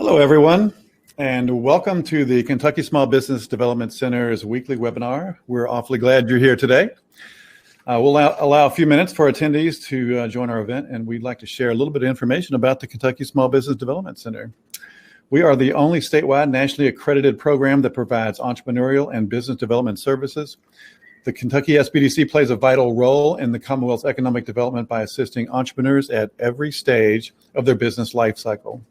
Hello, everyone, and welcome to the Kentucky Small Business Development Center's weekly webinar. We're awfully glad you're here today. We'll allow a few minutes for attendees to join our event, and we'd like to share a little bit of information about the Kentucky Small Business Development Center. We are the only statewide nationally accredited program that provides entrepreneurial and business development services. The Kentucky SBDC plays a vital role in the Commonwealth's economic development by assisting entrepreneurs at every stage of their business life cycle.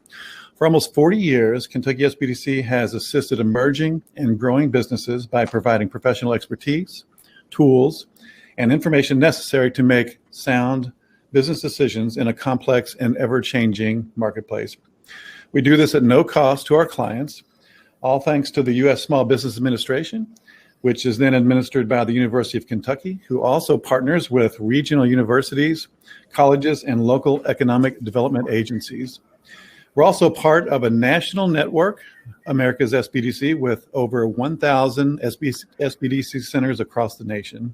For almost 40 years, Kentucky SBDC has assisted emerging and growing businesses by providing professional expertise, tools, and information necessary to make sound business decisions in a complex and ever-changing marketplace. We do this at no cost to our clients, all thanks to the U.S. Small Business Administration, which is then administered by the University of Kentucky, who also partners with regional universities, colleges, and local economic development agencies. We're also part of a national network, America's SBDC, with over 1,000 SBDC centers across the nation.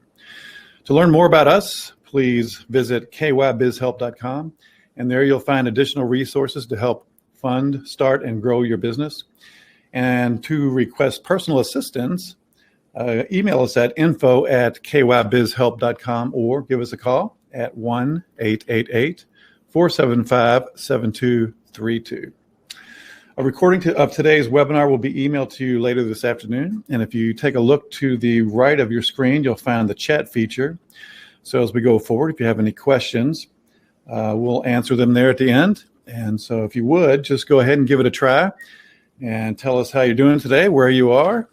To learn more about us, please visit kybizhelp.com, and there you'll find additional resources to help fund, start, and grow your business. And to request personal assistance, email us at info@kybizhelp.com or give us a call at 1-888-475-7232. A recording of today's webinar will be emailed to you later this afternoon. And if you take a look to the right of your screen, you'll find the chat feature. So as we go forward, if you have any questions, we'll answer them there at the end. And so if you would, just go ahead and give it a try and tell us how you're doing today, where you are.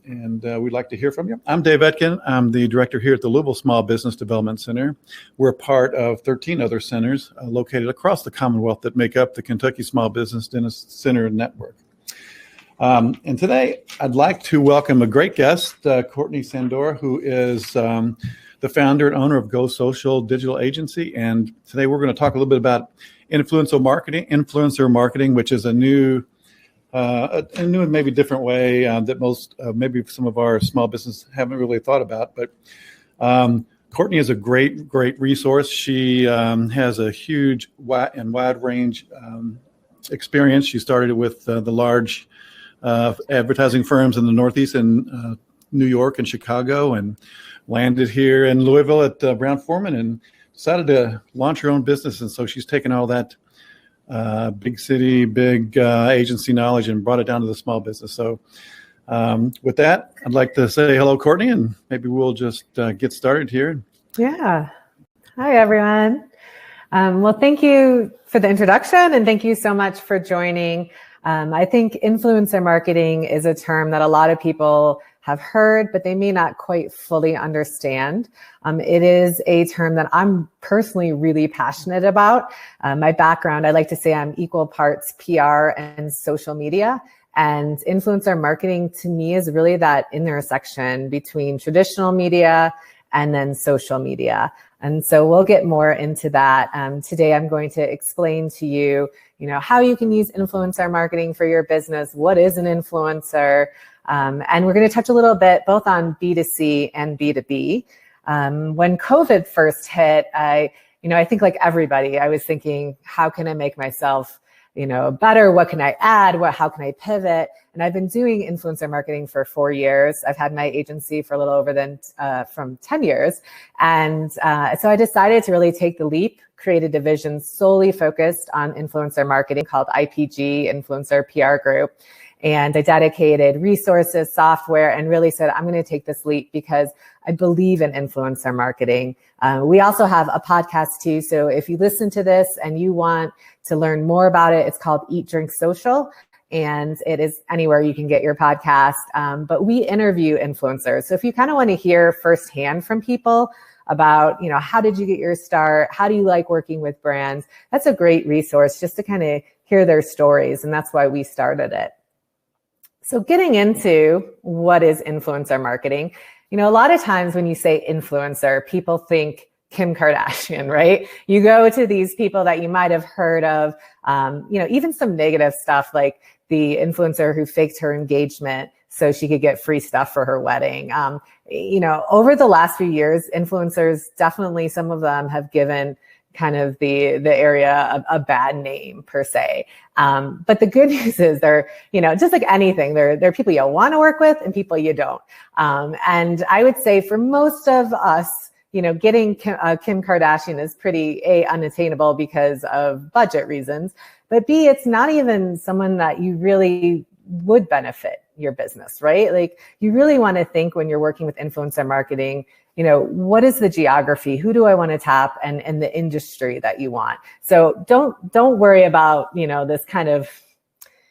And we'd like to hear from you. I'm Dave Etkin. I'm the director here at the Louisville Small Business Development Center. We're part of 13 other centers located across the Commonwealth that make up the Kentucky Small Business Center Network. And today, I'd like to welcome a great guest, Courtney Sandor, who is the founder and owner of Go Social Digital Agency. And today, we're going to talk a little bit about influencer marketing, which is a new and maybe different way that most, maybe some of our small business haven't really thought about. But Courtney is a great resource. She has a huge wide range experience. She started with the large advertising firms in the Northeast in New York and Chicago, and landed here in Louisville at Brown-Forman and decided to launch her own business. And so she's taken all that big city, big agency knowledge and brought it down to the small business. So with that, I'd like to say hello, Courtney, and maybe we'll just get started here. Yeah. Hi, everyone. Well, thank you for the introduction, and thank you so much for joining. I think influencer marketing is a term that a lot of people have heard, but they may not quite fully understand. It is a term that I'm personally really passionate about. My background, I like to say I'm equal parts PR and social media. And influencer marketing to me is really that intersection between traditional media and then social media. And so we'll get more into that. Today, I'm going to explain to you, how you can use influencer marketing for your business. What is an influencer? And we're going to touch a little bit both on B2C and B2B. When COVID first hit, I think like everybody, I was thinking, how can I make myself, better? What can I add? How can I pivot? And I've been doing influencer marketing for 4 years. I've had my agency for a little over from 10 years. And so I decided to really take the leap, create a division solely focused on influencer marketing called IPG, Influencer PR Group. And I dedicated resources, software, and really said, I'm going to take this leap because I believe in influencer marketing. We also have a podcast too. So if you listen to this and you want to learn more about it, it's called Eat, Drink, Social. And it is anywhere you can get your podcast. But we interview influencers. So if you kind of want to hear firsthand from people about, how did you get your start? How do you like working with brands? That's a great resource just to kind of hear their stories. And that's why we started it. So getting into what is influencer marketing, a lot of times when you say influencer, people think Kim Kardashian, right? You go to these people that you might have heard of, even some negative stuff like the influencer who faked her engagement so she could get free stuff for her wedding. Over the last few years, influencers, definitely some of them have given kind of the area of a bad name per se. But the good news is they're, just like anything, they're people you want to work with and people you don't. And I would say for most of us, getting Kim Kardashian is pretty unattainable because of budget reasons, but B, it's not even someone that you really would benefit your business, right? Like you really want to think when you're working with influencer marketing, what is the geography? Who do I want to tap and the industry that you want? So don't worry about, this kind of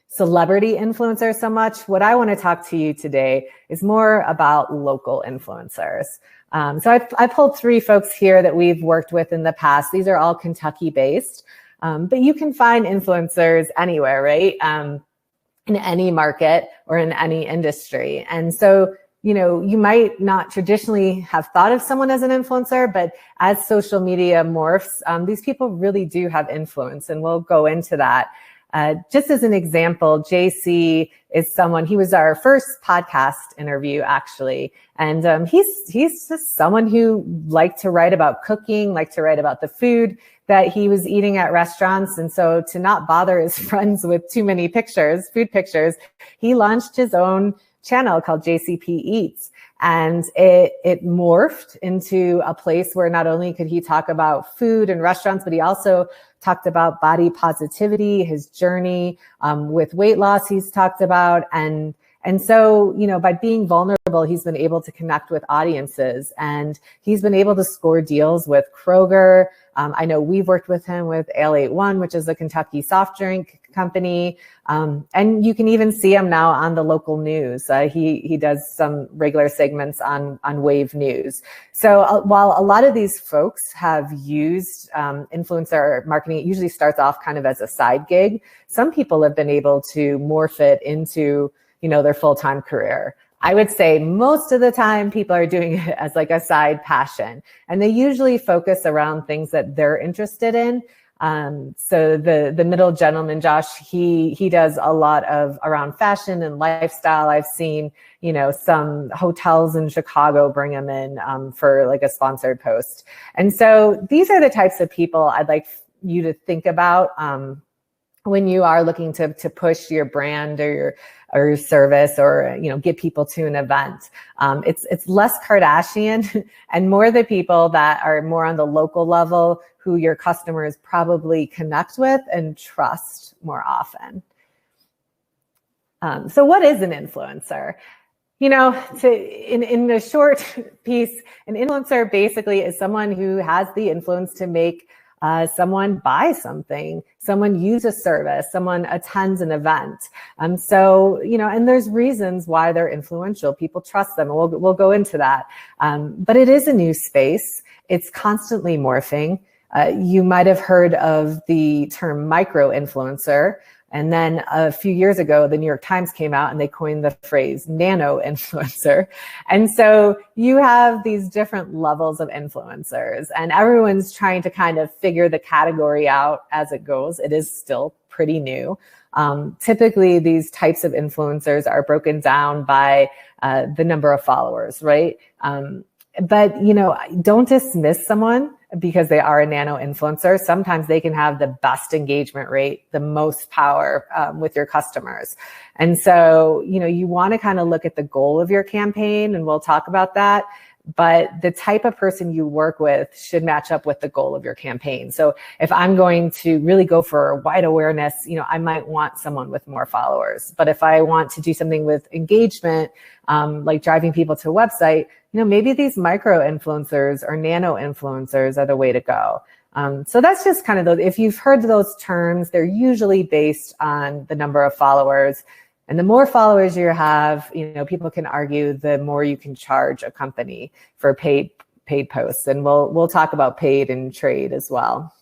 celebrity influencer so much. What I want to talk to you today is more about local influencers. So I pulled 3 folks here that we've worked with in the past. These are all Kentucky based, but you can find influencers anywhere, right? In any market or in any industry. And so, you might not traditionally have thought of someone as an influencer, but as social media morphs, these people really do have influence, and we'll go into that. Just as an example, JC is someone, he was our first podcast interview actually. And he's just someone who liked to write about cooking, liked to write about the food that he was eating at restaurants. And so to not bother his friends with too many food pictures, he launched his own channel called JCP Eats. And it morphed into a place where not only could he talk about food and restaurants, but he also talked about body positivity, his journey with weight loss he's talked about. And so, by being vulnerable, he's been able to connect with audiences, and he's been able to score deals with Kroger. I know we've worked with him with Ale81, which is a Kentucky soft drink company. And you can even see him now on the local news. He does some regular segments on Wave News. So while a lot of these folks have used influencer marketing, it usually starts off kind of as a side gig. Some people have been able to morph it into their full-time career. I would say most of the time people are doing it as like a side passion, and they usually focus around things that they're interested in. So the middle gentleman, Josh, he does a lot of around fashion and lifestyle. I've seen, some hotels in Chicago bring him in for like a sponsored post. And so these are the types of people I'd like you to think about when you are looking to push your brand or your service, or get people to an event. It's less Kardashian and more the people that are more on the local level, who your customers probably connect with and trust more often. So what is an influencer? In a short piece, an influencer basically is someone who has the influence to make someone buy something, someone use a service, someone attends an event. So, and there's reasons why they're influential. People trust them. We'll go into that. But it is a new space. It's constantly morphing. You might have heard of the term micro-influencer. And then a few years ago, the New York Times came out and they coined the phrase nano-influencer. And so you have these different levels of influencers, and everyone's trying to kind of figure the category out as it goes. It is still pretty new. Typically, these types of influencers are broken down by the number of followers, right? But, don't dismiss someone because they are a nano influencer. Sometimes they can have the best engagement rate, the most power with your customers. And so, you want to kind of look at the goal of your campaign, and we'll talk about that. But the type of person you work with should match up with the goal of your campaign. So if I'm going to really go for wide awareness, I might want someone with more followers. But if I want to do something with engagement, like driving people to a website, maybe these micro influencers or nano influencers are the way to go. So that's just kind of those. If you've heard those terms, they're usually based on the number of followers. And the more followers you have, people can argue the more you can charge a company for paid posts. And we'll talk about paid and trade as well.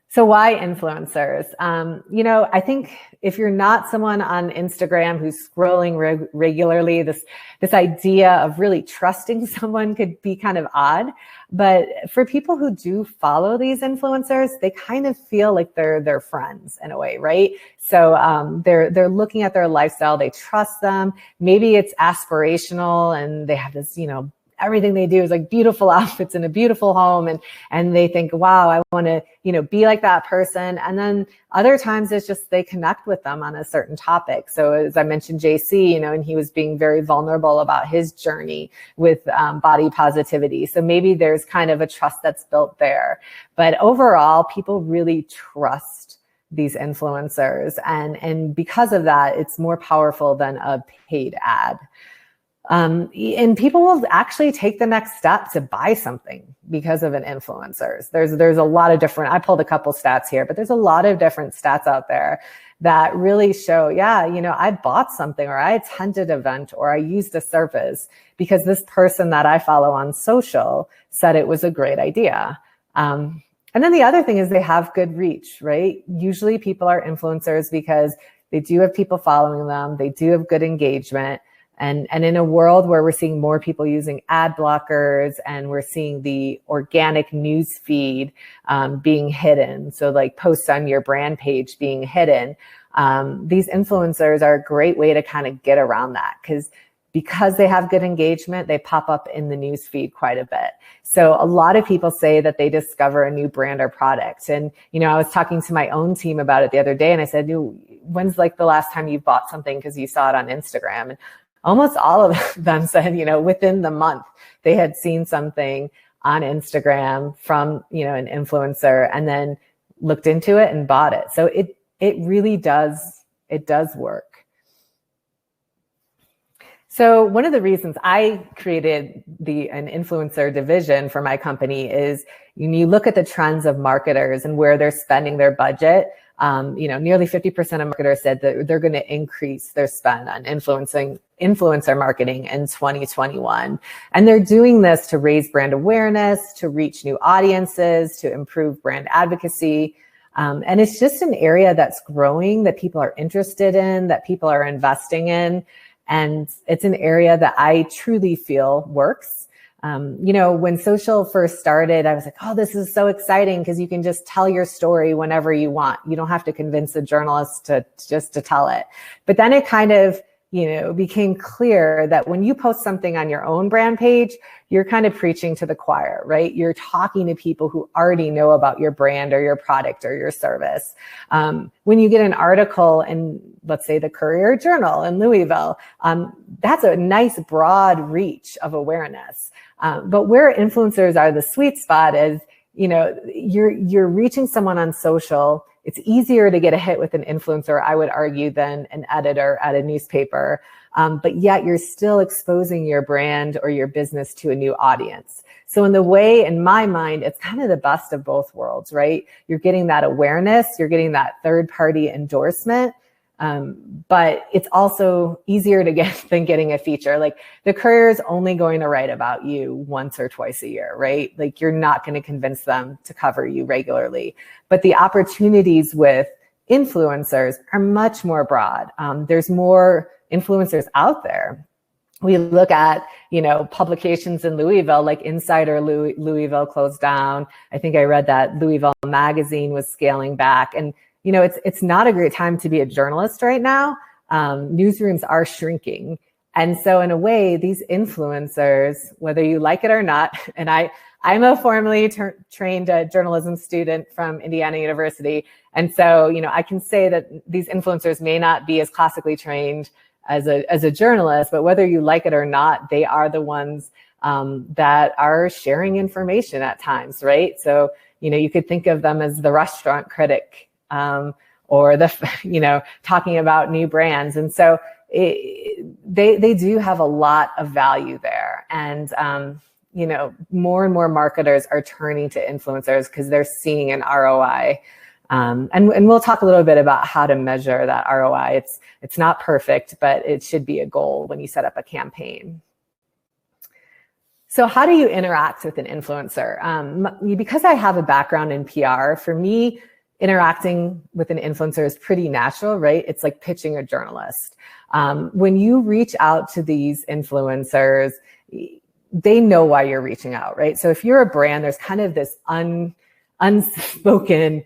So why influencers? I think if you're not someone on Instagram who's scrolling regularly, this idea of really trusting someone could be kind of odd. But for people who do follow these influencers, they kind of feel like they're their friends in a way, right? So they're looking at their lifestyle, they trust them. Maybe it's aspirational and they have this, everything they do is like beautiful outfits in a beautiful home. And they think, wow, I want to, be like that person. And then other times it's just they connect with them on a certain topic. So as I mentioned, JC, and he was being very vulnerable about his journey with body positivity. So maybe there's kind of a trust that's built there. But overall, people really trust these influencers. And because of that, it's more powerful than a paid ad. And people will actually take the next step to buy something because of an influencer. There's a lot of different, I pulled a couple stats here, but there's a lot of different stats out there that really show, I bought something, or I attended an event, or I used a service because this person that I follow on social said it was a great idea. And then the other thing is they have good reach, right? Usually people are influencers because they do have people following them. They do have good engagement. And in a world where we're seeing more people using ad blockers, and we're seeing the organic news feed being hidden, so like posts on your brand page being hidden, these influencers are a great way to kind of get around that, because they have good engagement, they pop up in the news feed quite a bit. So a lot of people say that they discover a new brand or product. And, I was talking to my own team about it the other day, and I said, when's like the last time you bought something because you saw it on Instagram? And almost all of them said, within the month they had seen something on Instagram from, an influencer, and then looked into it and bought it. So it really does work. So one of the reasons I created an influencer division for my company is when you look at the trends of marketers and where they're spending their budget, nearly 50% of marketers said that they're going to increase their spend on influencer marketing in 2021. And they're doing this to raise brand awareness, to reach new audiences, to improve brand advocacy. And it's just an area that's growing, that people are interested in, that people are investing in. And it's an area that I truly feel works. When social first started, I was like, oh, this is so exciting because you can just tell your story whenever you want. You don't have to convince a journalist to tell it. But then it kind of, became clear that when you post something on your own brand page, you're kind of preaching to the choir, right? You're talking to people who already know about your brand or your product or your service. When you get an article in, let's say, the Courier Journal in Louisville, that's a nice broad reach of awareness. But where influencers are the sweet spot is, you're reaching someone on social. It's easier to get a hit with an influencer, I would argue, than an editor at a newspaper. But yet you're still exposing your brand or your business to a new audience. So in my mind, it's kind of the best of both worlds, right? You're getting that awareness, you're getting that third-party endorsement. But it's also easier to get than getting a feature. Like the Courier is only going to write about you once or twice a year, right? Like you're not going to convince them to cover you regularly. But the opportunities with influencers are much more broad. There's more influencers out there. We look at, publications in Louisville, like Insider Louisville closed down. I think I read that Louisville Magazine was scaling back. And it's not a great time to be a journalist right now. Newsrooms are shrinking. And so in a way, these influencers, whether you like it or not, and I'm a formerly trained journalism student from Indiana University. And so, I can say that these influencers may not be as classically trained as a journalist, but whether you like it or not, they are the ones that are sharing information at times, right? So, you could think of them as the restaurant critic, or talking about new brands. And so they do have a lot of value there. And, more and more marketers are turning to influencers because they're seeing an ROI. And we'll talk a little bit about how to measure that ROI. It's not perfect, but it should be a goal when you set up a campaign. So how do you interact with an influencer? Because I have a background in PR, for me, interacting with an influencer is pretty natural, right? It's like pitching a journalist. When you reach out to these influencers, they know why you're reaching out, right? So if you're a brand, there's kind of this unspoken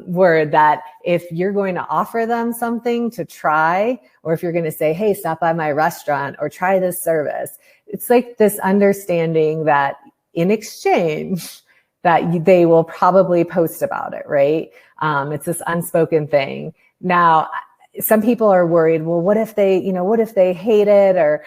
word that if you're going to offer them something to try, or if you're going to say, hey, stop by my restaurant or try this service, it's like this understanding that in exchange that they will probably post about it, right? It's this unspoken thing. Now, some people are worried, well, what if they hate it, or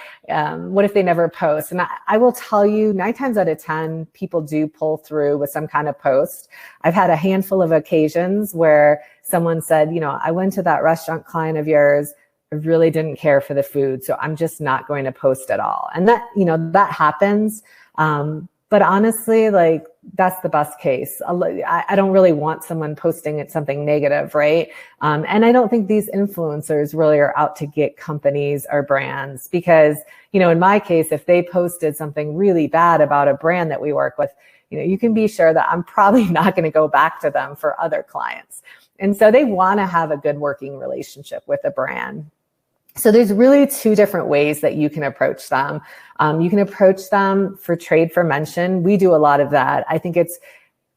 what if they never post? And I will tell you, 9 times out of 10, people do pull through with some kind of post. I've had a handful of occasions where someone said, I went to that restaurant client of yours, I really didn't care for the food, so I'm just not going to post at all. And that, that happens. But honestly, like, that's the best case. I don't really want someone posting something negative, right? And I don't think these influencers really are out to get companies or brands, because, in my case, if they posted something really bad about a brand that we work with, you can be sure that I'm probably not going to go back to them for other clients. And so they want to have a good working relationship with a brand. So there's really 2 different ways that you can approach them. You can approach them for trade for mention. We do a lot of that. I think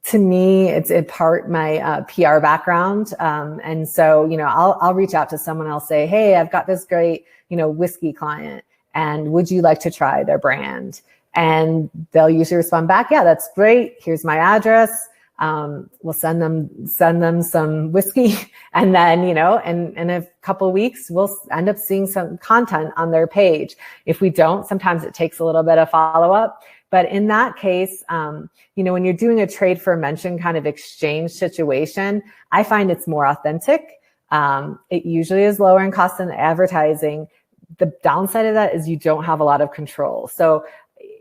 to me, it's in part my PR background. And so, I'll reach out to someone, I'll say, hey, I've got this great, whiskey client, and would you like to try their brand? And they'll usually respond back, yeah, that's great. Here's my address. We'll send them some whiskey, and then, in a couple of weeks, we'll end up seeing some content on their page. If we don't, sometimes it takes a little bit of follow-up. But in that case, when you're doing a trade for mention kind of exchange situation, I find it's more authentic. It usually is lower in cost than advertising. The downside of that is you don't have a lot of control. So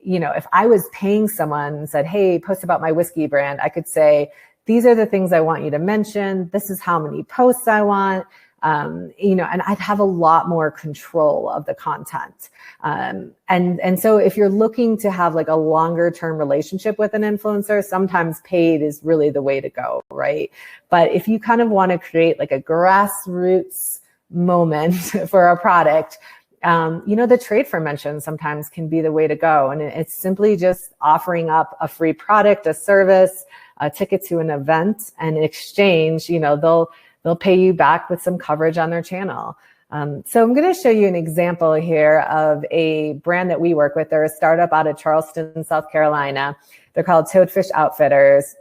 if I was paying someone and said, hey, post about my whiskey brand, I could say, these are the things I want you to mention. This is how many posts I want, and I'd have a lot more control of the content. And so if you're looking to have like a longer term relationship with an influencer, sometimes paid is really the way to go, right? But if you kind of want to create like a grassroots moment for a product, the trade for mention sometimes can be the way to go. And it's simply just offering up a free product, a service, a ticket to an event, and in exchange, they'll pay you back with some coverage on their channel. So I'm going to show you an example here of a brand that we work with. They're a startup out of Charleston, South Carolina. They're called Toadfish Outfitters.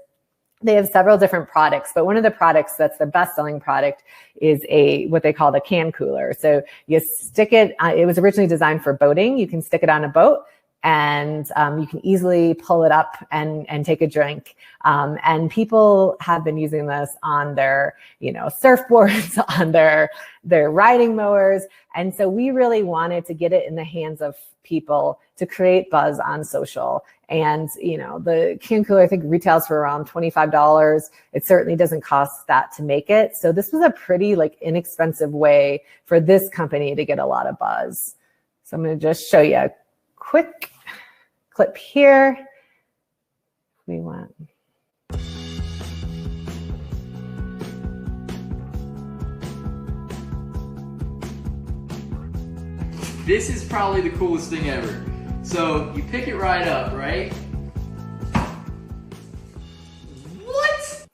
They have several different products, but one of the products that's the best-selling product is what they call the can cooler. So you stick it, it was originally designed for boating. You can stick it on a boat, and you can easily pull it up and take a drink. And people have been using this on their, surfboards, on their riding mowers. And so we really wanted to get it in the hands of people to create buzz on social. And, the can cooler, I think, retails for around $25. It certainly doesn't cost that to make it. So this was a pretty inexpensive way for this company to get a lot of buzz. So I'm going to just show you a quick clip here. We want. This is probably the coolest thing ever. So you pick it right up, right? What?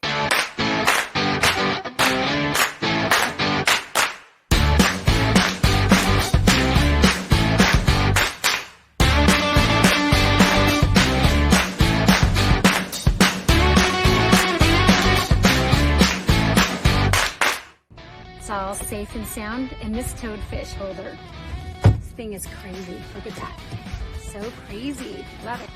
It's all safe and sound in this Toadfish holder. This thing is crazy. Look at that. So crazy. Love it.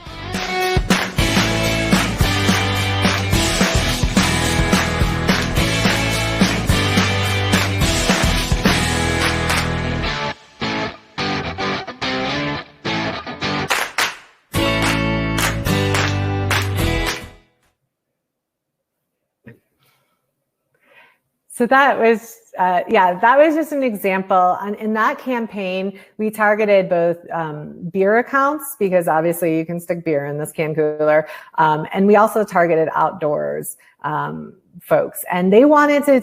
So that was, that was just an example. In that campaign, we targeted both beer accounts, because obviously you can stick beer in this can cooler, and we also targeted outdoors folks. And they wanted to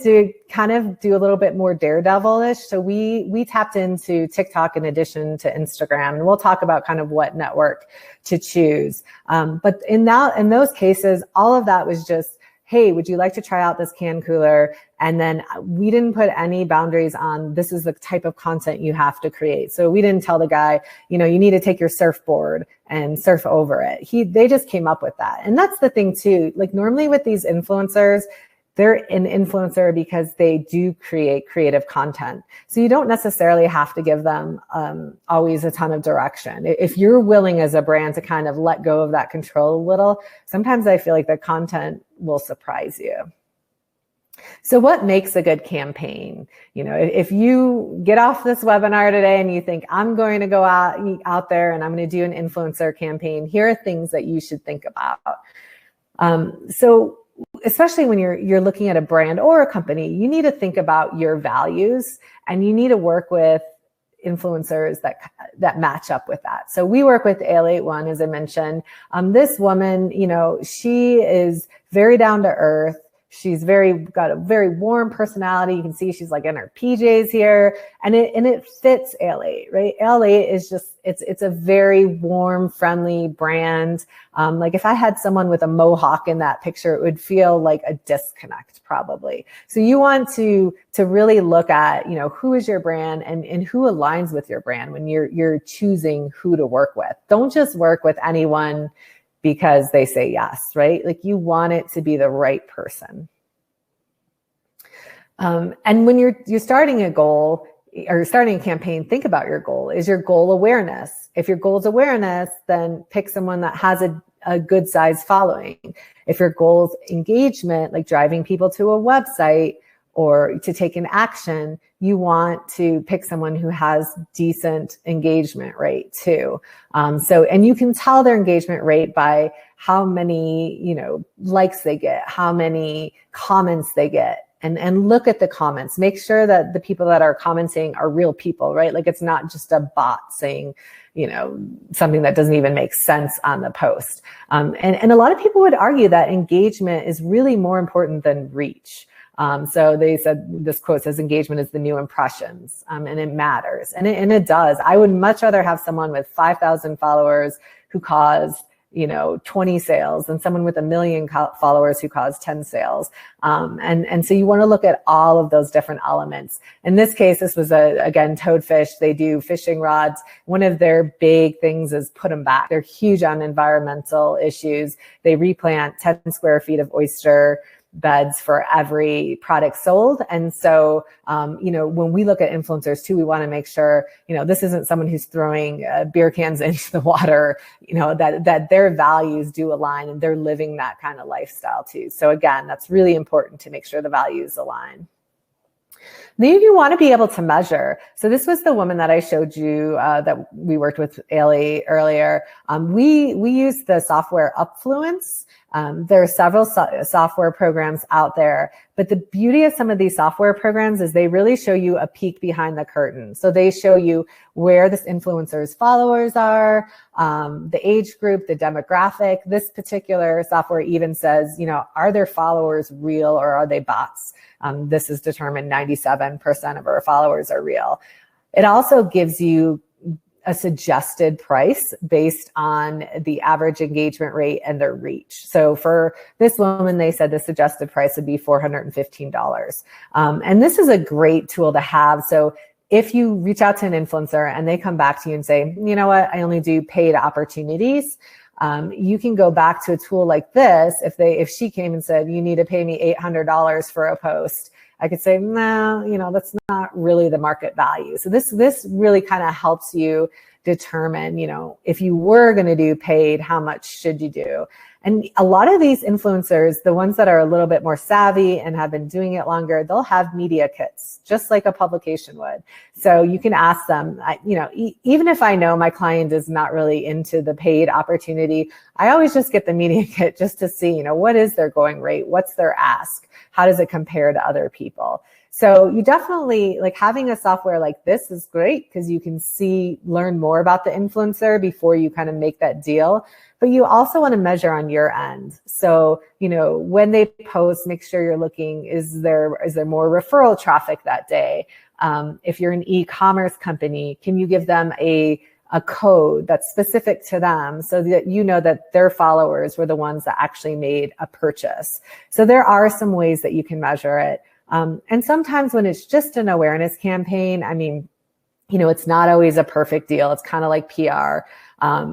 do a little bit more daredevilish. So we tapped into TikTok in addition to Instagram, and we'll talk about kind of what network to choose. But in those cases, all of that was just, hey, would you like to try out this can cooler? And then we didn't put any boundaries on this is the type of content you have to create. So we didn't tell the guy, you need to take your surfboard and surf over it. They just came up with that. And that's the thing too, like normally with these influencers, they're an influencer because they do create creative content. So you don't necessarily have to give them always a ton of direction. If you're willing as a brand to kind of let go of that control a little, sometimes I feel like the content will surprise you. So what makes a good campaign? If you get off this webinar today and you think, I'm going to go out there and I'm going to do an influencer campaign, here are things that you should think about. So especially when you're looking at a brand or a company, you need to think about your values and you need to work with influencers that match up with that. So we work with Ale81, as I mentioned. This woman, she is very down to earth. She's got a very warm personality. You can see she's like in her PJs here, and it fits Ale8, right? Ale8 is just, it's a very warm, friendly brand. Like if I had someone with a mohawk in that picture, it would feel like a disconnect probably. So you want to really look at, who is your brand and who aligns with your brand when you're choosing who to work with. Don't just work with anyone because they say yes, right? Like you want it to be the right person. And when you're starting a goal or starting a campaign, think about your goal. Is your goal awareness? If your goal is awareness, then pick someone that has a good size following. If your goal is engagement, like driving people to a website or to take an action, you want to pick someone who has decent engagement rate too. And you can tell their engagement rate by how many, likes they get, how many comments they get, and look at the comments. Make sure that the people that are commenting are real people, right? Like it's not just a bot saying, something that doesn't even make sense on the post. And a lot of people would argue that engagement is really more important than reach. So they said, this quote says, engagement is the new impressions, and it matters. And it does. I would much rather have someone with 5,000 followers who cause, 20 sales than someone with 1 million followers who cause 10 sales. And so you want to look at all of those different elements. In this case, this was again, Toadfish. They do fishing rods. One of their big things is put them back. They're huge on environmental issues. They replant 10 square feet of oyster beds for every product sold. And so, when we look at influencers too, we want to make sure, this isn't someone who's throwing beer cans into the water, that their values do align and they're living that kind of lifestyle too. So again, that's really important to make sure the values align. Then you want to be able to measure. So this was the woman that I showed you that we worked with Ale earlier. We use the software Upfluence. There are several software programs out there, but the beauty of some of these software programs is they really show you a peek behind the curtain. So they show you where this influencer's followers are, the age group, the demographic. This particular software even says, are their followers real or are they bots? This is determined 97% of our followers are real. It also gives you a suggested price based on the average engagement rate and their reach. So for this woman, they said the suggested price would be $415. And this is a great tool to have. So if you reach out to an influencer and they come back to you and say, you know what, I only do paid opportunities, you can go back to a tool like this. If she came and said, you need to pay me $800 for a post, I could say, no, that's not really the market value. So this really kind of helps you determine, if you were going to do paid, how much should you do? And a lot of these influencers, the ones that are a little bit more savvy and have been doing it longer, they'll have media kits, just like a publication would. So you can ask them, even if I know my client is not really into the paid opportunity, I always just get the media kit just to see, what is their going rate? What's their ask? How does it compare to other people? So you definitely, having a software like this is great because you can learn more about the influencer before you kind of make that deal. But you also want to measure on your end. So, when they post, make sure you're looking, is there more referral traffic that day? If you're an e-commerce company, can you give them a a code that's specific to them so that you know that their followers were the ones that actually made a purchase. So there are some ways that you can measure it. And sometimes when it's just an awareness campaign, I mean, you know, it's not always a perfect deal. It's kind of like PR.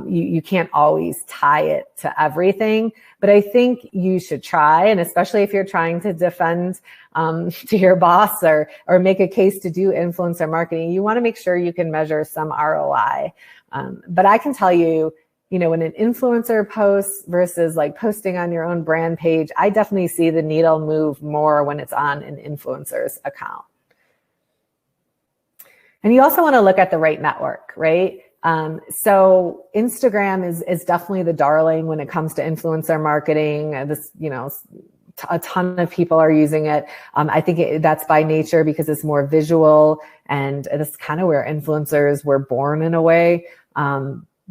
You can't always tie it to everything, but I think you should try. And especially if you're trying to defend to your boss or make a case to do influencer marketing, you want to make sure you can measure some ROI. But I can tell you, you know, when an influencer posts versus like posting on your own brand page, I definitely see the needle move more when it's on an influencer's account. And you also want to look at the right network, right? So Instagram is definitely the darling when it comes to influencer marketing. This, you know, a ton of people are using it. I think that's by nature because it's more visual, and it's kind of where influencers were born in a way.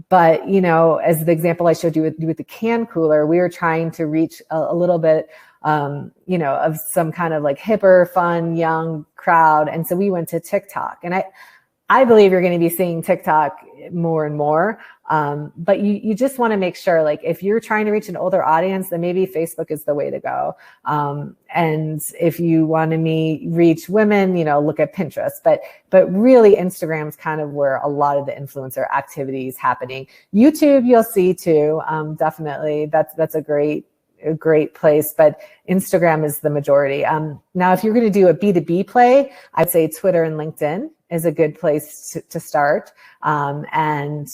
But, you know, as the example I showed you with the can cooler, we were trying to reach a little bit, you know, of some kind of like hipper, fun, young crowd. And so we went to TikTok, and I believe you're going to be seeing TikTok more and more. But you just want to make sure, like, if you're trying to reach an older audience, then maybe Facebook is the way to go. And if you want to reach women, you know, look at Pinterest. But really, Instagram's kind of where a lot of the influencer activity is happening. YouTube, you'll see too. Definitely, that's a great place, but Instagram is the majority. Now, if you're going to do a B2B play, I'd say Twitter and LinkedIn is a good place to start. And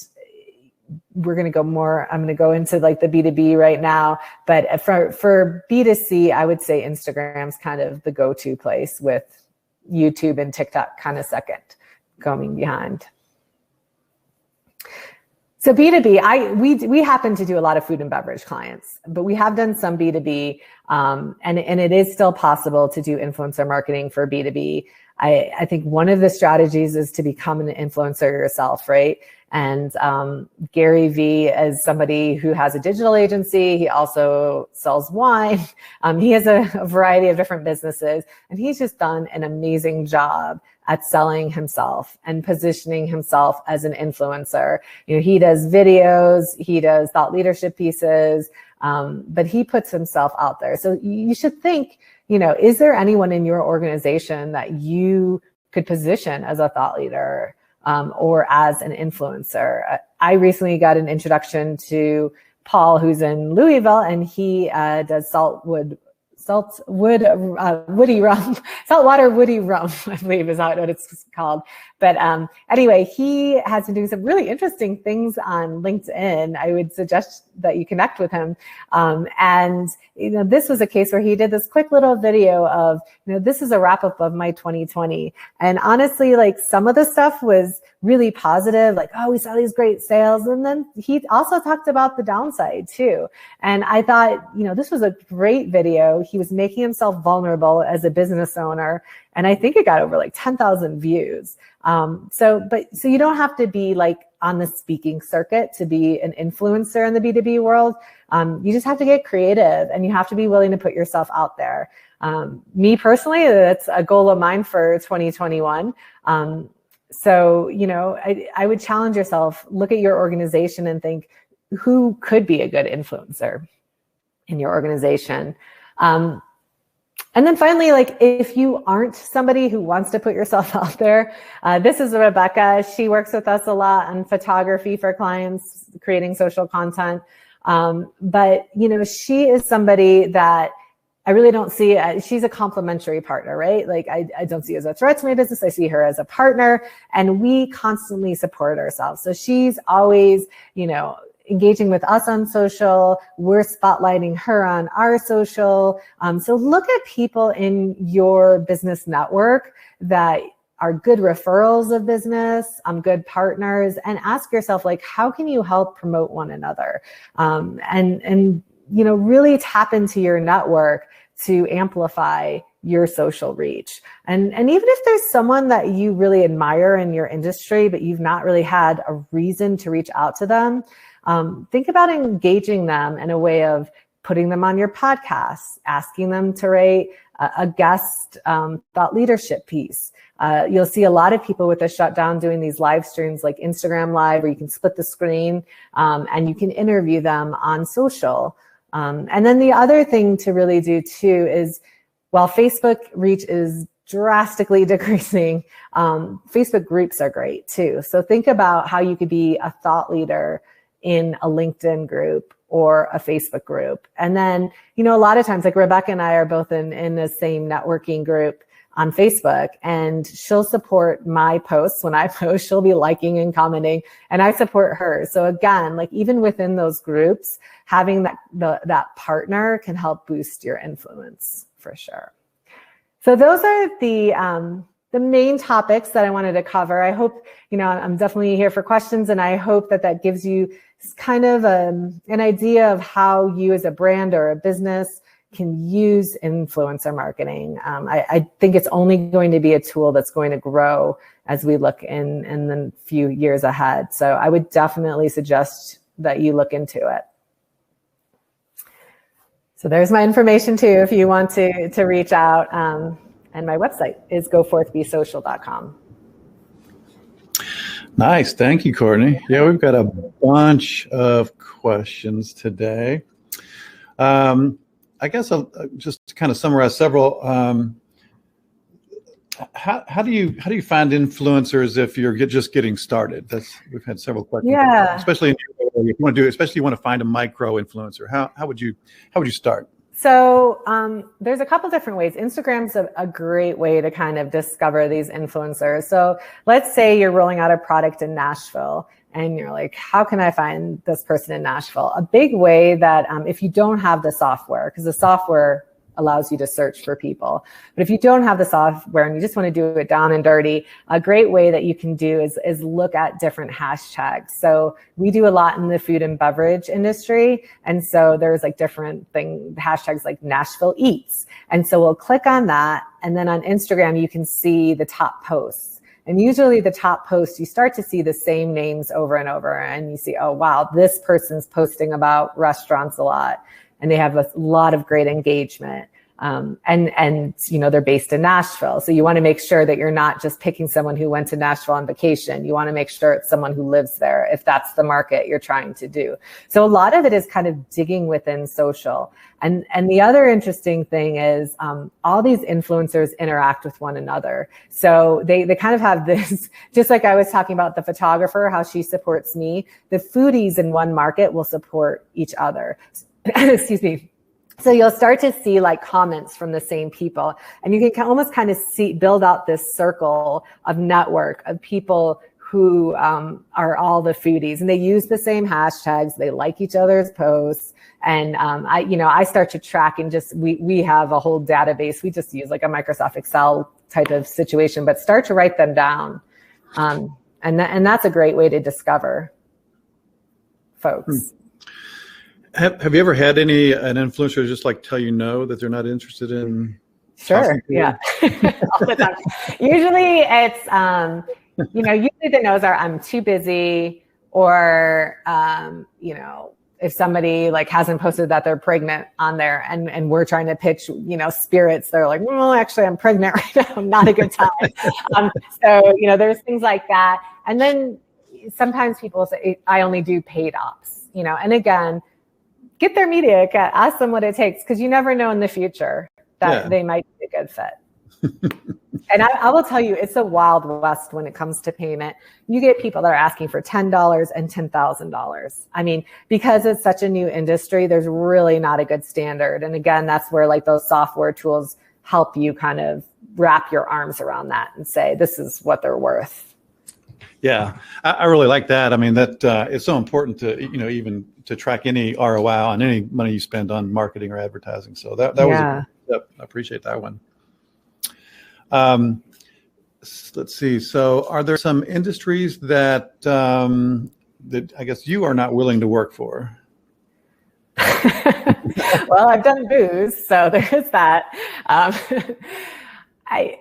we're going to go more, I'm going to go into like the B2B right now, but for B2C, I would say Instagram's kind of the go-to place, with YouTube and TikTok kind of second coming behind. So B2B, we happen to do a lot of food and beverage clients, but we have done some B2B, and it is still possible to do influencer marketing for B2B. I think one of the strategies is to become an influencer yourself, right? And Gary Vee, as somebody who has a digital agency, he also sells wine. He has a variety of different businesses, and he's just done an amazing job at selling himself and positioning himself as an influencer. You know, he does videos, he does thought leadership pieces, but he puts himself out there. So you should think, you know, is there anyone in your organization that you could position as a thought leader or as an influencer? I recently got an introduction to Paul, who's in Louisville, and he does saltwater woody rum, I believe is what it's called. But anyway, he has been doing some really interesting things on LinkedIn. I would suggest that you connect with him. And, you know, this was a case where he did this quick little video of, you know, this is a wrap up of my 2020. And honestly, like, some of the stuff was really positive, like, oh, we saw these great sales. And then he also talked about the downside too. And I thought, you know, this was a great video. He was making himself vulnerable as a business owner. And I think it got over like 10,000 views. So you don't have to be like on the speaking circuit to be an influencer in the B2B world. You just have to get creative, and you have to be willing to put yourself out there. Me personally, that's a goal of mine for 2021. So, you know, I would challenge yourself, look at your organization and think, who could be a good influencer in your organization? And then finally, like, if you aren't somebody who wants to put yourself out there, this is Rebecca. She works with us a lot on photography for clients, creating social content. But, you know, she is somebody that I really don't see, she's a complementary partner, right? Like, I don't see her as a threat to my business. I see her as a partner, and we constantly support ourselves. So she's always, you know, engaging with us on social. We're spotlighting her on our social. So look at people in your business network that are good referrals of business, good partners, and ask yourself, like, how can you help promote one another? And you know, really tap into your network to amplify your social reach. And even if there's someone that you really admire in your industry, but you've not really had a reason to reach out to them, think about engaging them in a way of putting them on your podcast, asking them to write a guest thought leadership piece. You'll see a lot of people with the shutdown doing these live streams like Instagram Live, where you can split the screen and you can interview them on social. And then the other thing to really do too is, while Facebook reach is drastically decreasing, Facebook groups are great too. So think about how you could be a thought leader in a LinkedIn group or a Facebook group. And then, a lot of times, like Rebecca and I are both in the same networking group on Facebook, and she'll support my posts. When I post, she'll be liking and commenting, and I support her. So again, like even within those groups, having that partner can help boost your influence for sure. So those are the main topics that I wanted to cover. I hope, I'm definitely here for questions, and I hope that gives you kind of an idea of how you as a brand or a business can use influencer marketing. I think it's only going to be a tool that's going to grow as we look in the few years ahead. So I would definitely suggest that you look into it. So there's my information too, if you want to reach out. And my website is goforthbesocial.com. Nice. Thank you, Courtney. Yeah, we've got a bunch of questions today. I guess I'll just kind of summarize several. How do you find influencers if you're just getting started? We've had several questions. Yeah. Especially if you want to find a micro influencer. How would you start? So there's a couple different ways. Instagram's a great way to kind of discover these influencers. So let's say you're rolling out a product in Nashville and you're like, how can I find this person in Nashville? A big way that if you don't have the software, because the software allows you to search for people. But if you don't have the software and you just want to do it down and dirty, a great way that you can do is look at different hashtags. So we do a lot in the food and beverage industry. And so there's like different hashtags like Nashville Eats. And so we'll click on that. And then on Instagram, you can see the top posts. And usually the top posts, you start to see the same names over and over. And you see, oh, wow, this person's posting about restaurants a lot. And they have a lot of great engagement. And they're based in Nashville. So you want to make sure that you're not just picking someone who went to Nashville on vacation. You want to make sure it's someone who lives there, if that's the market you're trying to do. So a lot of it is kind of digging within social. And the other interesting thing is all these influencers interact with one another. So they kind of have this, just like I was talking about the photographer, how she supports me, the foodies in one market will support each other. Excuse me. So you'll start to see like comments from the same people, and you can almost kind of build out this circle of network of people who are all the foodies, and they use the same hashtags. They like each other's posts. And I start to track, and we have a whole database. We just use like a Microsoft Excel type of situation, but start to write them down. And that's a great way to discover folks. Have you ever had an influencer just like tell you no, that they're not interested in? Sure. Yeah. All the time. Usually it's, usually the no's are I'm too busy, or, if somebody like hasn't posted that they're pregnant on there and we're trying to pitch, spirits, they're like, well, actually I'm pregnant right now. Not a good time. So there's things like that. And then sometimes people say, I only do paid ops, and again, get their media kit, ask them what it takes, because you never know in the future that they might be a good fit. And I will tell you, it's a wild west when it comes to payment. You get people that are asking for $10 and $10,000. I mean, because it's such a new industry, there's really not a good standard. And again, that's where like those software tools help you kind of wrap your arms around that and say, this is what they're worth. Yeah, I really like that. I mean, that it's so important to, even to track any ROI on any money you spend on marketing or advertising. So that was a good step. I appreciate that one. Let's see. So are there some industries that I guess you are not willing to work for? Well, I've done booze, so there's that. I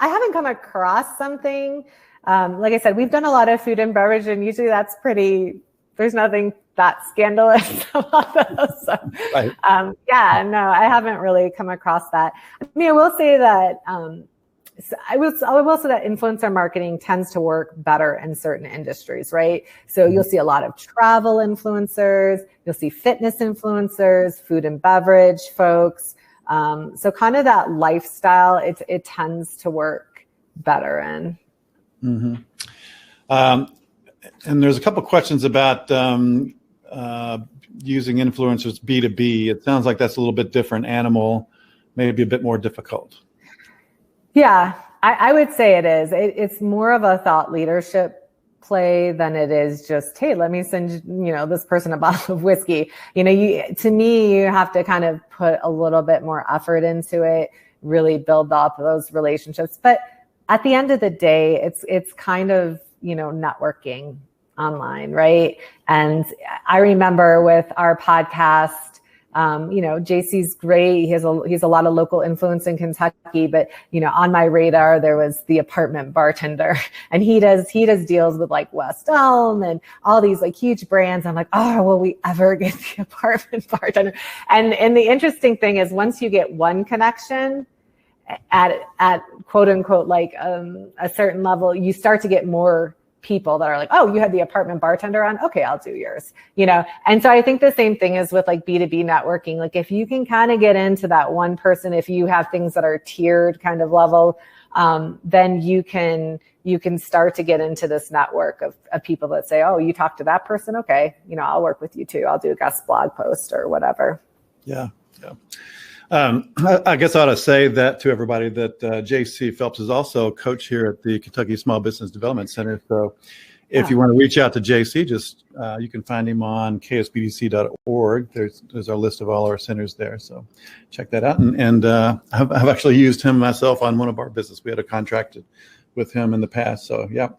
haven't come across something Like I said, we've done a lot of food and beverage, and usually there's nothing that scandalous about those. So, Right. yeah, no, I haven't really come across that. I mean, I will say that I will say that influencer marketing tends to work better in certain industries, right? So you'll see a lot of travel influencers, you'll see fitness influencers, food and beverage folks. So kind of that lifestyle, it tends to work better in. Mm-hmm. And there's a couple questions about using influencers B2B. It sounds like that's a little bit different animal, maybe a bit more difficult. Yeah, I would say it is. It's more of a thought leadership play than it is just, hey, let me send this person a bottle of whiskey. To me, you have to kind of put a little bit more effort into it, really build up those relationships. But at the end of the day, it's kind of networking online, right? And I remember with our podcast. JC's great. He has a lot of local influence in Kentucky, but on my radar there was the apartment bartender, and he does deals with like West Elm and all these like huge brands. I'm like, oh, will we ever get the apartment bartender? And the interesting thing is, once you get one connection at quote unquote like a certain level, you start to get more people that are like, oh, you had the apartment bartender on? Okay, I'll do yours, And so I think the same thing is with like B2B networking. Like if you can kind of get into that one person, if you have things that are tiered kind of level, then you can start to get into this network of people that say, oh, you talk to that person? Okay, I'll work with you too. I'll do a guest blog post or whatever. Yeah. I guess I ought to say that to everybody that JC Phelps is also a coach here at the Kentucky Small Business Development Center. So if you want to reach out to JC, just you can find him on ksbdc.org. There's our list of all our centers there. So check that out. And I've actually used him myself on one of our business. We had a contract with him in the past. So yeah,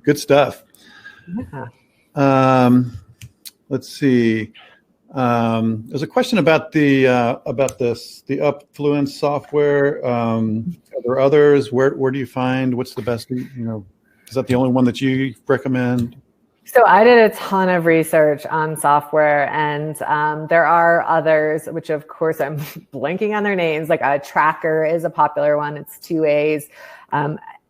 good stuff. Yeah. Let's see. There's a question about the Upfluence software. Are there others? Where do you find? What's the best? Is that the only one that you recommend? So I did a ton of research on software, and there are others, which of course I'm blanking on their names. Like Tracker is a popular one. It's 2 A's.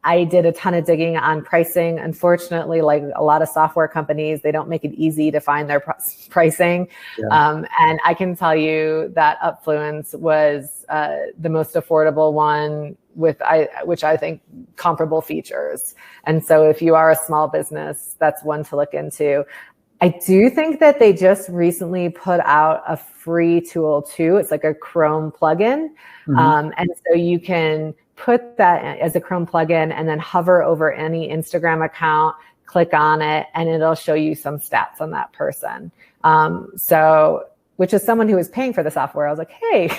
I did a ton of digging on pricing. Unfortunately, like a lot of software companies, they don't make it easy to find their pricing. Yeah. And I can tell you that Upfluence was the most affordable one which I think comparable features. And so if you are a small business, that's one to look into. I do think that they just recently put out a free tool too. It's like a Chrome plugin. Mm-hmm. And so you can put that as a Chrome plugin and then hover over any Instagram account, click on it, and it'll show you some stats on that person. So, which is someone who is paying for the software. I was like, hey,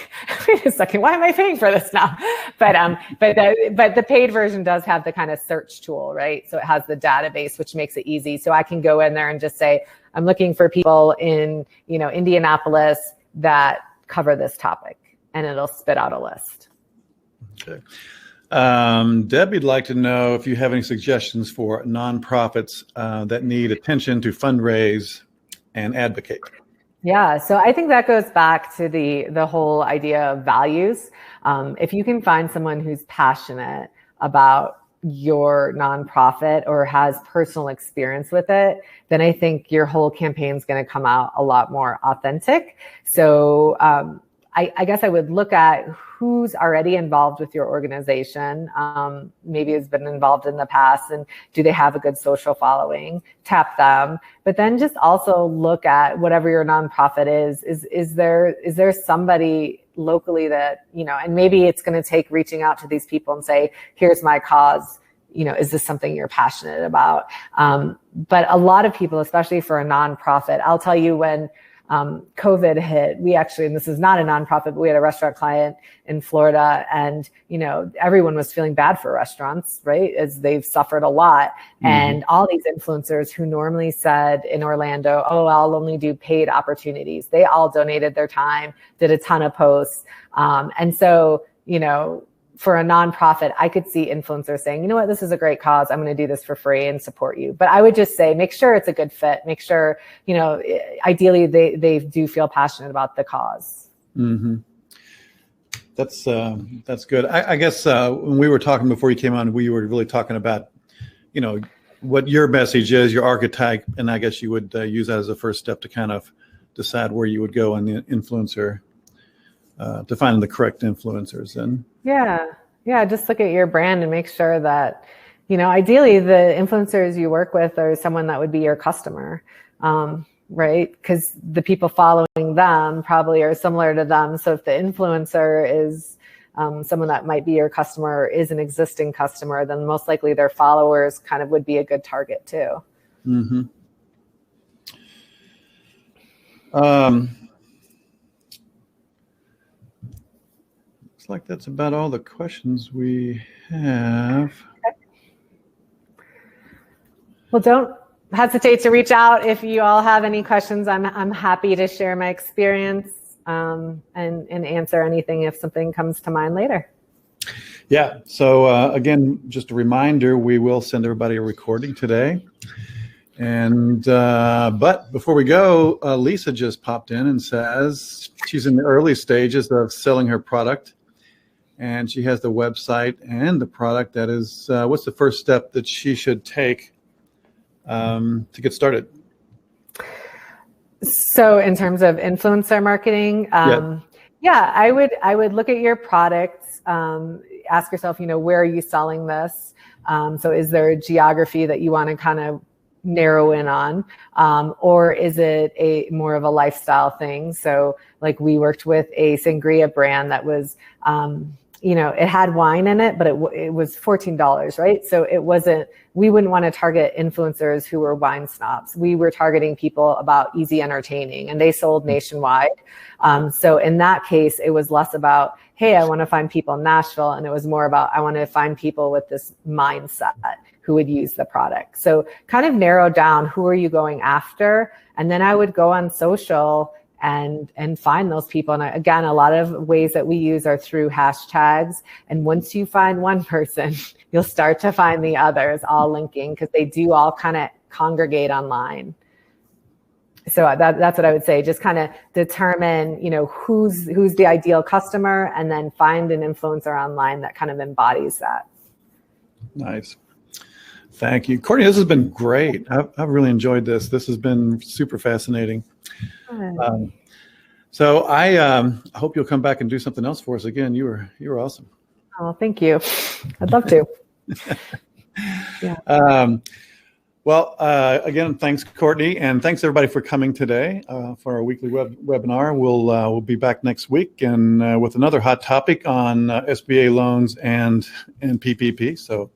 wait a second, why am I paying for this now? But the paid version does have the kind of search tool, right? So it has the database, which makes it easy. So I can go in there and just say, I'm looking for people in, Indianapolis that cover this topic, and it'll spit out a list. Okay. Debbie'd like to know if you have any suggestions for nonprofits that need attention to fundraise and advocate. Yeah, so I think that goes back to the whole idea of values. If you can find someone who's passionate about your nonprofit or has personal experience with it, then I think your whole campaign is going to come out a lot more authentic. So I guess I would look at who's already involved with your organization, maybe has been involved in the past, and do they have a good social following? Tap them. But then just also look at whatever your nonprofit is there somebody locally that, and maybe it's going to take reaching out to these people and say, here's my cause. Is this something you're passionate about? But a lot of people, especially for a nonprofit, I'll tell you, when COVID hit, we actually, and this is not a nonprofit, but we had a restaurant client in Florida, and, everyone was feeling bad for restaurants, right? As they've suffered a lot. Mm-hmm. And all these influencers who normally said in Orlando, oh, I'll only do paid opportunities, they all donated their time, did a ton of posts. And so, for a nonprofit, I could see influencers saying, you know what, this is a great cause. I'm going to do this for free and support you. But I would just say, make sure it's a good fit. Make sure, ideally they do feel passionate about the cause. Mm-hmm. That's good. I guess when we were talking before you came on, we were really talking about, what your message is, your archetype, and I guess you would use that as a first step to kind of decide where you would go in the influencer, to find the correct influencers. And yeah, just look at your brand and make sure that, ideally the influencers you work with are someone that would be your customer, right? Because the people following them probably are similar to them. So if the influencer is someone that might be your customer or is an existing customer, then most likely their followers kind of would be a good target too. Mm-hmm. Looks like that's about all the questions we have. Well, don't hesitate to reach out if you all have any questions. I'm happy to share my experience and answer anything if something comes to mind later. Yeah. So again, just a reminder, we will send everybody a recording today. And but before we go, Lisa just popped in and says she's in the early stages of selling her product, and she has the website and the product. That is, what's the first step that she should take to get started? So in terms of influencer marketing, I would look at your products, ask yourself, where are you selling this? So is there a geography that you want to kind of narrow in on, or is it a more of a lifestyle thing? So like we worked with a sangria brand that was, it had wine in it, but it was $14, right? So we wouldn't want to target influencers who were wine snobs. We were targeting people about easy entertaining, and they sold nationwide. So in that case, it was less about, hey, I want to find people in Nashville. And it was more about, I want to find people with this mindset who would use the product. So kind of narrow down, who are you going after? And then I would go on social and find those people. And again, a lot of ways that we use are through hashtags. And once you find one person, you'll start to find the others all linking, because they do all kind of congregate online. So that's what I would say. Just kind of determine, who's the ideal customer, and then find an influencer online that kind of embodies that. Nice. Thank you, Courtney. This has been great. I've really enjoyed this. This has been super fascinating. So I hope you'll come back and do something else for us again. You were awesome. Oh, thank you. I'd love to. Yeah. Well, again, thanks, Courtney, and thanks everybody for coming today for our weekly webinar. We'll be back next week and with another hot topic on SBA loans and PPP. So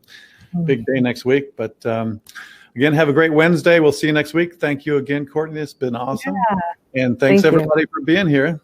big day next week. But again, have a great Wednesday. We'll see you next week. Thank you again, Courtney. It's been awesome. Yeah. And thanks everybody for being here.